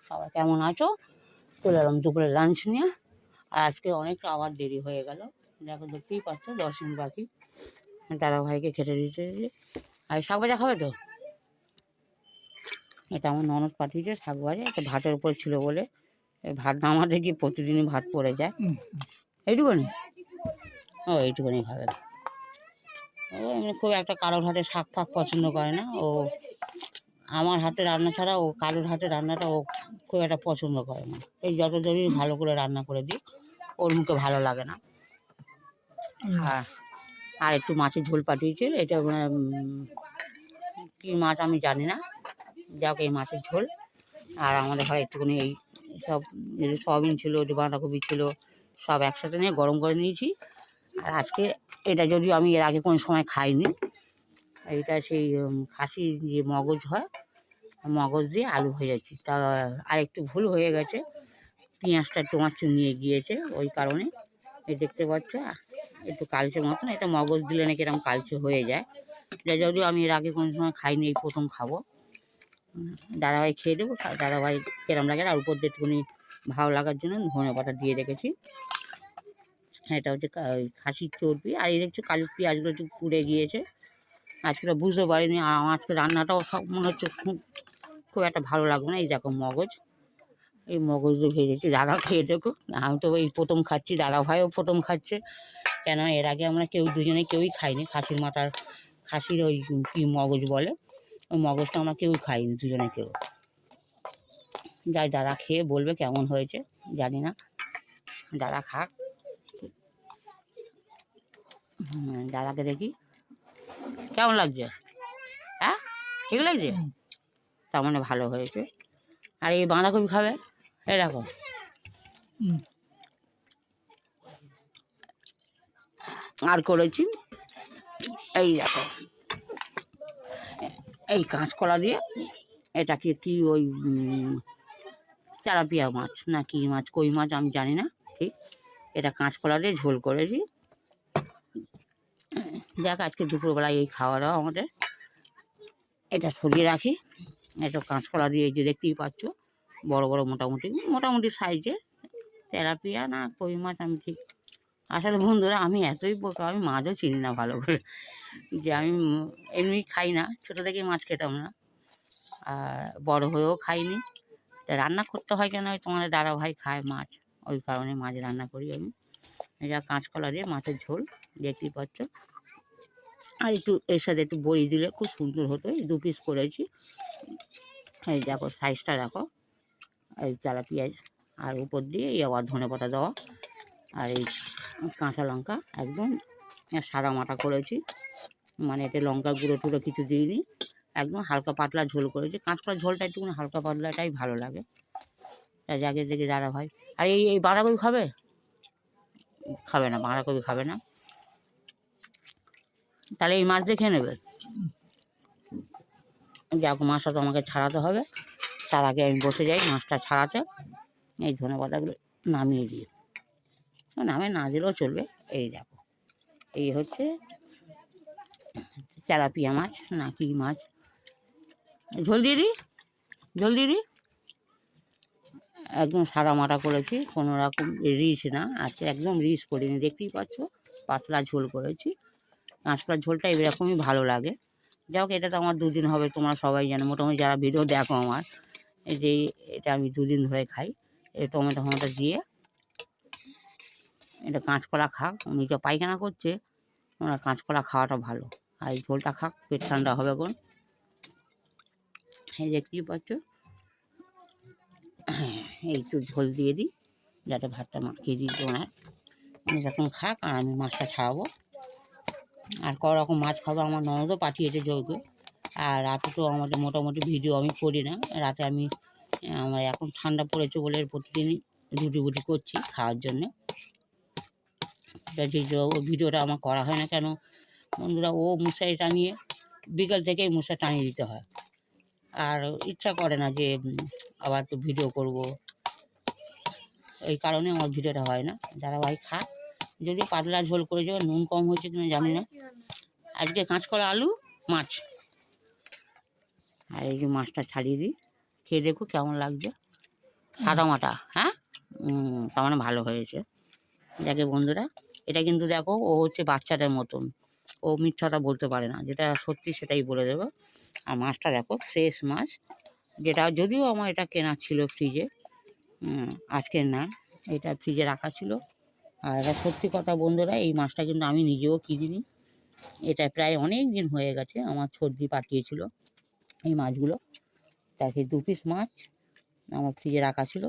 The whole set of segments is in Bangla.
সবাই কেমন আছো? চলে এলাম দুপুরে লাঞ্চ নিয়ে। আর আজকে অনেকটা আবার দেরি হয়ে গেল। দেখো দেখতেই পাচ্ছ 10 মিনিট বাকি। দাদা ভাইকে খেতে দিতে। আর শাক ভাজা খাবে তো? এটা আমার ননদ পাঠিয়েছে শাক ভাজা। এটা ভাতের উপর ছিল বলে ভাত নামাতে গিয়ে প্রতিদিনই ভাত পড়ে যায়। এইটুকুনি? ও এইটুকুনি খাবে। ও এমনি খুব একটা কারোর হাতে শাক ফাক পছন্দ করে না। ও আমার হাতে রান্না ছাড়া ও কারোর হাতে রান্নাটা ও খুব একটা পছন্দ করে না। এই যত জরুরি ভালো করে রান্না করে দিই, ওর মুখে ভালো লাগে না। আর একটু মাছের ঝোল পাঠিয়েছে। এটা কী মাছ আমি জানি না, যাক এই মাছের ঝোল। আর আমাদের ঘরে একটুখানি এই সব সয়াবিন ছিল, একটু বাঁধাকপি ছিল, সব একসাথে নিয়ে গরম করে নিয়েছি। আর আজকে এটা যদিও আমি এর আগে কোনো সময় খাইনি, এইটা সেই খাসির যে মগজ হয়, মগজ দিয়ে আলু ভেজেছি। তা আর একটু ভুল হয়ে গেছে, পেঁয়াজটা তোমার চুনিয়ে গিয়েছে, ওই কারণে এই দেখতে পাচ্ছ একটু কালচে মতন। এটা মগজ দিলে নাকি এরকম কালচে হয়ে যায়। এটা যদিও আমি এর আগে কোনো সময় খাইনি, এই প্রথম খাবো। দাদাভাই খেয়ে দেবো, দাদাভাই কেরম লাগে। আর উপর দিয়ে একটুখানি ভালো লাগার জন্য ধনে পাতা দিয়ে রেখেছি। এটা হচ্ছে খাসির চর্বি। আর এই দেখছি কালো পেঁয়াজগুলো একটু পুড়ে গিয়েছে। আজকে বুঝতে পারিনি। আর আমার আজকে রান্নাটাও সব মনে হচ্ছে খুব একটা ভালো লাগবে না। এই দেখো মগজ, এই মগজ দিয়ে ভেজেছি। দাদা খেয়ে দেখো। আমি তো এই প্রথম খাচ্ছি, দাদা ভাইও প্রথম খাচ্ছে। কেন এর আগে আমরা কেউই খাইনি খাসির মাথার, খাসির ওই কী মগজ বলে, ওই মগজটা আমরা কেউ খাইনি, দুজনে কেউ। যাই দাদা খেয়ে বলবে কেমন হয়েছে, জানি না। দাদা খাক। দাদাকে দেখি কেমন লাগছে। হ্যাঁ ঠিক লাগছে, তার মানে ভালো হয়েছে। আর এই বাঁধাকপি খাবে, এই দেখো। আর করেছি এই দেখো, এই কাঁচকলা দিয়ে, এটাকে কি ওই তেলাপিয়া মাছ না কি মাছ, কই মাছ আমি জানি না ঠিক। এটা কাঁচকলা দিয়ে ঝোল করেছি। দেখ আজকে দুপুরবেলায় এই খাওয়া দাওয়া আমাদের। এটা সরিয়ে রাখি। এটা কাঁচকলা দিয়ে, এই যে দেখতেই পাচ্ছ বড় বড় মোটামুটি সাইজের তেলাপিয়া না কই মাছ আমি ঠিক। আসলে বন্ধুরা আমি এতই বোকা, আমি মাছও চিনি না ভালো করে। যে আমি এমনি খাই না, ছোটো থেকেই মাছ খেতাম না, আর বড় হয়েও খাইনি। তা রান্না করতে হয় কেন, তোমাদের দাদা ভাই খায় মাছ, ওই কারণে মাছ রান্না করি আমি। এটা কাঁচকলা দিয়ে মাছের ঝোল দেখতেই পাচ্ছ। আর একটু এর সাথে একটু বড়ি দিলে খুব সুন্দর হতো। এই 2 পিস করেছি। এই দেখো সাইজটা দেখো, এই তেলাপিয়া। আর উপর দিয়ে এই আবার ধনে পাতা দেওয়া। আর এই কাঁচা লঙ্কা একদম সাদা মাটা করেছি, মানে এতে লঙ্কা গুঁড়ো টুড়ো কিছু দিইনি। একদম হালকা পাতলা ঝোল করেছি। কাঁচকলার ঝোলটা একটুখানি হালকা পাতলাটাই ভালো লাগে। তা যাকে দেখি দাদা ভাই। আর এই বাঁধাকপি খাবে? খাবে না, বাঁধাকপি খাবে না। তাহলে এই মাছ দিয়ে খেয়ে নেবে। যাক মাছটা তো আমাকে ছাড়াতে হবে, তার আগে আমি বসে যাই মাছটা ছাড়াতে। এই ধনে পাতাগুলো নামিয়ে দিই, নামে না দিলেও চলবে। এই দেখো, এই হচ্ছে তেলাপিয়া মাছ না কি মাছ। ঝোল দিয়ে দিই। একদম সাদা মাটা করেছি, কোনো রকম রিচ না আজকে, একদম রিচ করিনি। দেখতেই পাচ্ছ পাতলা ঝোল করেছি। কাঁচকলার ঝোলটা এরকমই ভালো লাগে। যাই হোক, এটা তো আমার 2 দিন হবে, তোমরা সবাই জানো মোটামুটি যারা ভিডিও দেখো আমার। এই যে এটা আমি 2 দিন ধরে খাই। এই টমেটো দিয়ে। এটা কাঁচকলা খাক, উনি যা পায়খানা করছে, ওনার কাঁচকলা খাওয়াটা ভালো। আর এই ঝোলটা খাক, পেট ঠান্ডা হবে কোন। এই দেখতেই পাচ্ছ, এই একটু ঝোল দিয়ে দিই যাতে ভাতটা মাখিয়ে দিই ওনার। উনি যখন খাক আর আমি মাছটা ছাড়াবো। আর ক রকম মাছ খাবো আমার ননদও পাঠিয়েছে যৌগে। আর রাতে তো আমাদের মোটামুটি ভিডিও আমি করি না রাতে। আমার এখন ঠান্ডা পড়েছে বলে প্রতিদিনই রুটি বুটি করছি খাওয়ার জন্যে। যে ভিডিওটা আমার করা হয় না কেন বন্ধুরা, ও মশারি টানিয়ে বিকেল থেকেই মশারি টানিয়ে দিতে হয়। আর ইচ্ছা করে না যে আবার একটু ভিডিও করব, এই কারণে আমার ভিডিওটা হয় না। দাদাভাই খাক, যদিও পাতলা ঝোল করে যাবে, নুন কম হয়েছে কিনা জানি না। আজকে কাঁচকলা আলু মাছ। আর এই যে মাছটা ছাড়িয়ে দিই, খেয়ে দেখো কেমন লাগছে। সাদামাটা। হ্যাঁ, তার মানে ভালো হয়েছে। যাকে বন্ধুরা, এটা কিন্তু দেখো ও হচ্ছে বাচ্চাদের মতন, ও মিথ্যাটা বলতে পারে না, যেটা সত্যি সেটাই বলে দেবে। আর মাছটা দেখো ফ্রেশ মাছ, যেটা যদিও আমার এটা কেনা ছিল ফ্রিজে, আজকের না, এটা ফ্রিজে রাখা ছিল। আর এটা সত্যি কথা বন্ধুরা, এই মাছটা কিন্তু আমি নিজেও কিনিনি, এটা প্রায় অনেক দিন হয়ে গেছে, আমার সর্দি পাঠিয়েছিল এই মাছগুলো। তাকে 2 পিস মাছ আমার ফ্রিজে রাখা ছিল,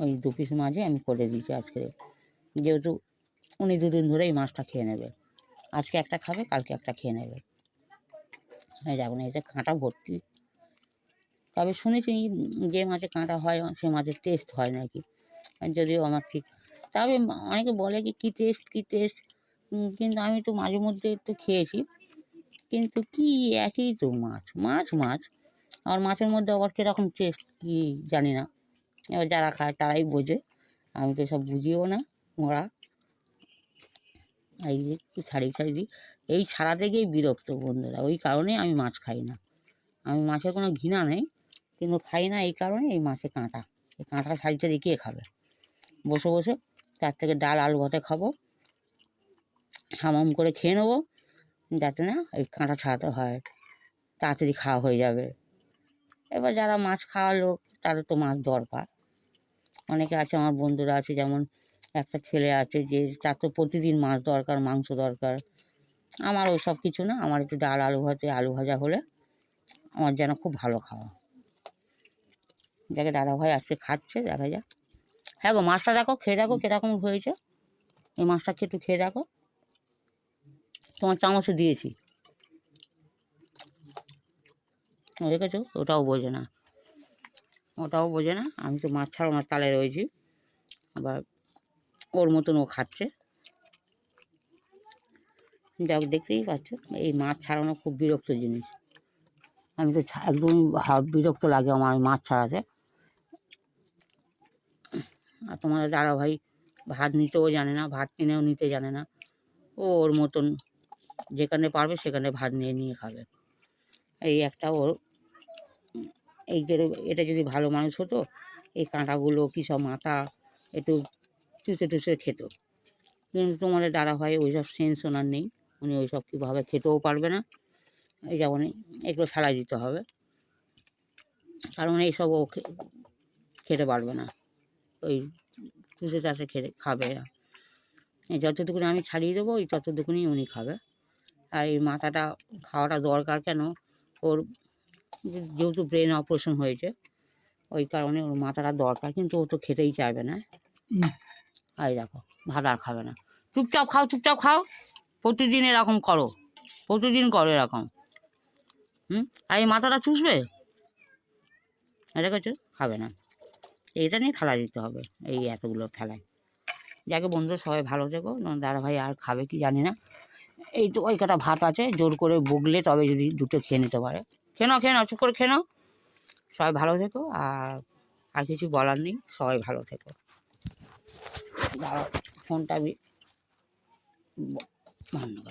ওই 2 পিস মাছই আমি করে দিয়েছি আজকে, যেহেতু উনি 2 দিন ধরে এই মাছটা খেয়ে নেবে। আজকে একটা খাবে, কালকে একটা খেয়ে নেবে। এই দেখুন, এতে কাঁটা ভর্তি। তবে শুনেছি যে মাছে কাঁটা হয় সে মাছের টেস্ট হয় নাকি, যদিও আমার ঠিক, তবে অনেকে বলে কি কী টেস্ট কী টেস্ট, কিন্তু আমি তো মাঝে মধ্যে একটু খেয়েছি, কিন্তু কি একই তো মাছ মাছ মাছ, আর মাছের মধ্যে আবার কীরকম টেস্ট কী জানি না, এবার যারা খায় তারাই বোঝে, আমি তো সব বুঝিও না। ওরা এই যে একটু ছাড়িয়ে ছাড়িয়ে দিই, এই ছাড়াতে গিয়েই বিরক্ত বন্ধুরা, ওই কারণেই আমি মাছ খাই না। আমি মাছের কোনো ঘৃণা নেই, কিন্তু খাই না এই কারণে, এই মাছে কাঁটা, এই কাঁটা ছাড়িয়ে ছাড়িয়ে কে খাবে বসে বসে, তার থেকে ডাল আলু ভাতে খাবো, হামাম করে খেয়ে নেবো, যাতে না এই কাঁটা ছাড়াতে হয়, তাড়াতাড়ি খাওয়া হয়ে যাবে। এবার যারা মাছ খাওয়ার লোক তাদের তো মাছ দরকার। অনেকে আছে, আমার বন্ধুরা আছে, যেমন একটা ছেলে আছে যে তার তো প্রতিদিন মাছ দরকার, মাংস দরকার। আমার ওই সব কিছু না, আমার একটু ডাল আলু ভাতে আলু ভাজা হলে আমার যেন খুব ভালো খাওয়া। যাকে দাদাভাই আজকে খাচ্ছে, দেখা যাক। হ্যাঁ গো, মাছটা দেখো, খেয়ে দেখো কীরকম হয়েছে, এই মাছটা একটু খেয়ে দেখো, তোমার চামচে দিয়েছি, দেখেছো, ওটাও বোঝে না, ওটাও বোঝে না, আমি তো মাছ ছাড়ানোর তালে রয়েছি, আবার ওর মতন ও খাচ্ছে। যাক, দেখতেই পাচ্ছ, এই মাছ ছাড়ানো খুব বিরক্ত জিনিস, আমি তো একদমই বিরক্ত লাগে আমার মাছ ছাড়াতে। আর তোমাদের দাদাভাই ভাত নিতেও জানে না, ভাত কিনেও নিতে জানে না, ও ওর মতন যেখানে পারবে সেখানে ভাত নিয়ে নিয়ে খাবে। এই একটা ওর, এই যে এটা যদি ভালো মানুষ হতো, এই কাঁটাগুলো কী সব মাথা একটু চুষে টুষে খেত, কিন্তু তোমাদের দাদাভাই ওই সব সেন্স ওনার নেই, উনি ওই সব কীভাবে খেতেও পারবে না। এই যেমন এগুলো ফেলাই দিতে হবে, কারণ এইসব ও খেতে পারবে না, ওই চুষে চাষে খেতে খাবে না। এই যতটুকুনি আমি ছাড়িয়ে দেবো, ওই ততটুকুনি উনি খাবে। আর এই মাথাটা খাওয়াটা দরকার কেন, ওর যেহেতু ব্রেন অপারেশন হয়েছে, ওই কারণে ওর মাথাটা দরকার, কিন্তু ও তো খেতেই চাইবে না। আর দেখো, ভাত আর খাবে না, চুপচাপ খাও চুপচাপ খাও, প্রতিদিন এরকম করো, প্রতিদিন করো এরকম। আর এই মাথাটা চুষবে, দেখেছো, খাবে না, এইটা নিয়ে ফেলা দিতে হবে, এই এতগুলো ফেলায়। যাকে বন্ধু, সবাই ভালো থেকো। দাদাভাই আর খাবে কি জানি না, এই তো ওই কটা ভাত আছে, জোর করে বগলে তবে যদি দুটো খেয়ে নিতে পারে। খেয়ে নাও চুপ করে খেয়ে নাও। সবাই ভালো থেকো, আর কিছু বলার নেই, সবাই ভালো থেকো। দাঁড়াও, ফোনটা আমি বন্ধ করে